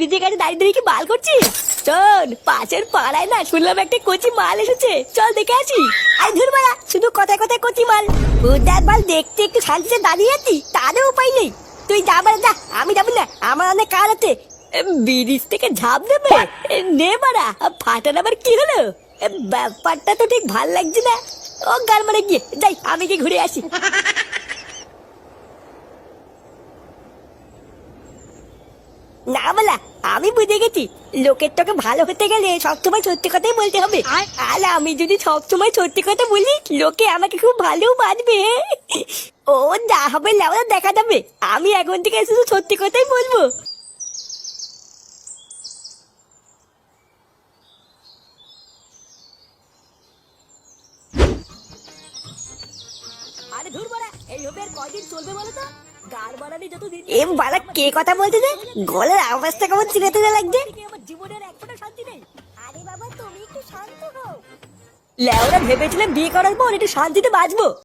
নিজে কাছে দাঁড়িয়ে দাঁড়িয়ে কি মাল করছিস? চল পাশের পাড়ায় না শুনলাম একটা কচি মাল এসেছে, চল দেখে আসি। আই ধুর মারা, শুধু কথায় কথায় কচি মাল। উদার মাল দেখতে একটু শান্তিতে দাঁড়িয়ে আছি, তারও উপায় নেই। তুই যা মারা যা, আমি যাবো না, আমার অনেক কাজ আছে। ব্রিজ থেকে ঝাঁপ দেবে? নে মারা, ফাটার আবার কি হলো? ব্যাপারটা তো ঠিক ভাল লাগছে না। ও গাল মারে গিয়ে যাই, আমি কি ঘুরে আসি। না বলা, আমি বুঝে গেছি। লোকের তোকে ভালো হতে গেলে সবসময় সত্যি কথাই বলতে হবে। আর আমি যদি সবসময় সত্যি কথা বলি, লোকে আমাকে খুব ভালো বাঁধবে। ও যা হবে লেওয়া দেখা যাবে। আমি এখন থেকে শুধু সত্যি কথাই বলবো। আরে ধুর বাড়া, এইভাবে আর কয়দিন চলবে বলো তো? গার বাড়ানি যত দিন এম বাড়া কে কথা বলতে দে, গলার আওয়াজটা কেমন চিনে চিনে লাগছে। আমার জীবনের এক ফোঁটা শান্তি নেই। আরে বাবা তুমি একটু শান্ত হও। লেওরা ভেবেছিলাম বিয়ে করার পর একটু শান্তিতে বাঁচবো।